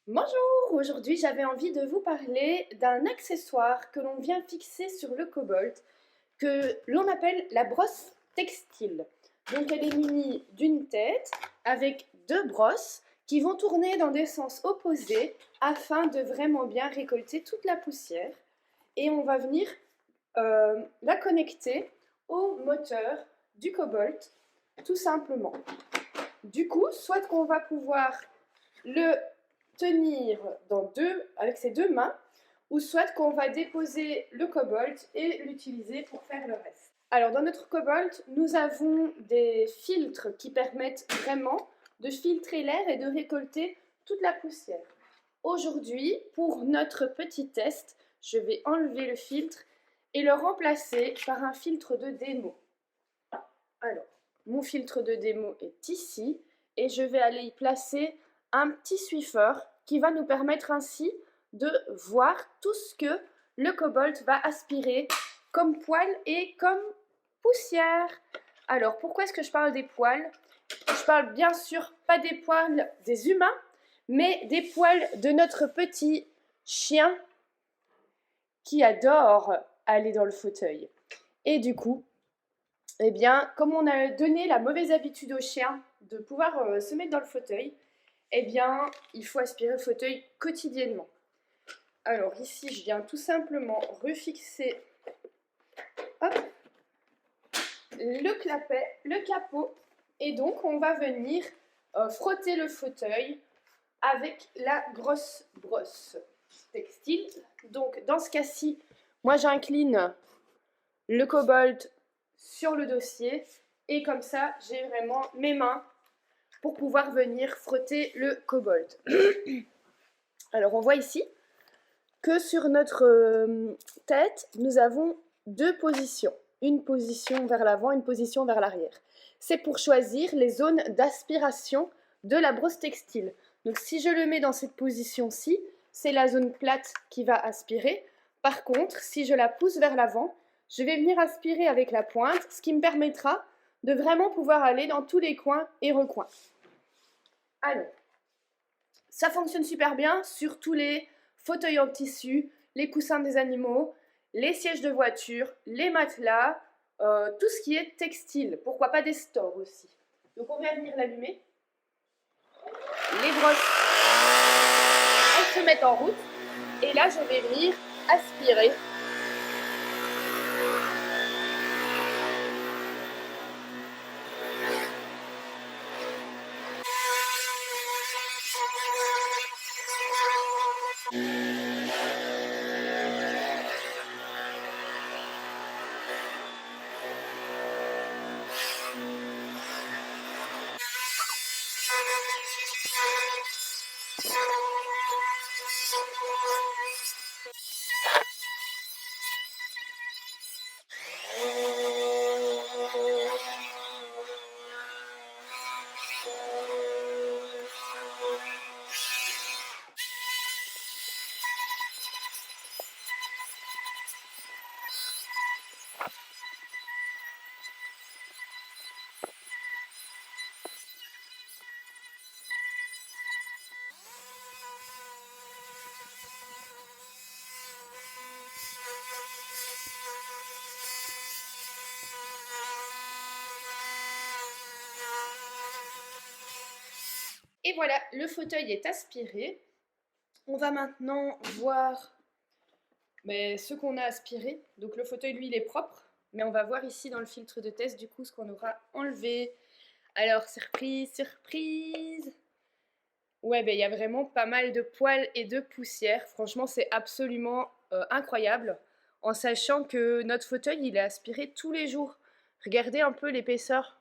Bonjour, aujourd'hui j'avais envie de vous parler d'un accessoire que l'on vient fixer sur le Cobalt que l'on appelle la brosse textile. Donc elle est munie d'une tête avec deux brosses qui vont tourner dans des sens opposés afin de vraiment bien récolter toute la poussière. Et on va venir la connecter au moteur du Cobalt tout simplement. Du coup, soit qu'on va pouvoir le tenir avec ses deux mains, ou soit qu'on va déposer le Cobalt et l'utiliser pour faire le reste. Alors dans notre Cobalt, nous avons des filtres qui permettent vraiment de filtrer l'air et de récolter toute la poussière. Aujourd'hui, pour notre petit test, je vais enlever le filtre et le remplacer par un filtre de démo. Alors, mon filtre de démo est ici et je vais aller y placer un petit Swiffer qui va nous permettre ainsi de voir tout ce que le Cobalt va aspirer comme poils et comme poussière. Alors, pourquoi est-ce que je parle des poils? Je parle bien sûr pas des poils des humains, mais des poils de notre petit chien qui adore aller dans le fauteuil. Et du coup, eh bien, comme on a donné la mauvaise habitude au chien de pouvoir se mettre dans le fauteuil, eh bien, il faut aspirer le fauteuil quotidiennement. Alors ici, je viens tout simplement refixer hop, le clapet, le capot, et donc on va venir frotter le fauteuil avec la grosse brosse textile. Donc dans ce cas-ci, moi j'incline le Cobalt sur le dossier et comme ça j'ai vraiment mes mains pour pouvoir venir frotter le Cobalt. Alors on voit ici que sur notre tête nous avons deux positions, une position vers l'avant, une position vers l'arrière. C'est pour choisir les zones d'aspiration de la brosse textile. Donc si je le mets dans cette position-ci, c'est la zone plate qui va aspirer. Par contre, si je la pousse vers l'avant, je vais venir aspirer avec la pointe, ce qui me permettra de vraiment pouvoir aller dans tous les coins et recoins. Alors, ça fonctionne super bien sur tous les fauteuils en tissu, les coussins des animaux, les sièges de voiture, les matelas, tout ce qui est textile. Pourquoi pas des stores aussi. Donc on va venir l'allumer. Les brosses, elles se mettent en route. Et là, je vais venir aspirer. Et voilà, le fauteuil est aspiré. On va maintenant voir ce qu'on a aspiré. Donc le fauteuil, lui, il est propre. Mais on va voir ici dans le filtre de test, du coup, ce qu'on aura enlevé. Alors, surprise, surprise! Ouais, il y a vraiment pas mal de poils et de poussière. Franchement, c'est absolument incroyable. En sachant que notre fauteuil, il est aspiré tous les jours. Regardez un peu l'épaisseur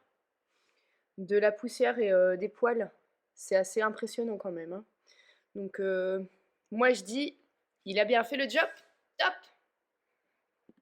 de la poussière et des poils. C'est assez impressionnant quand même, hein. Donc, moi je dis, il a bien fait le job. Top!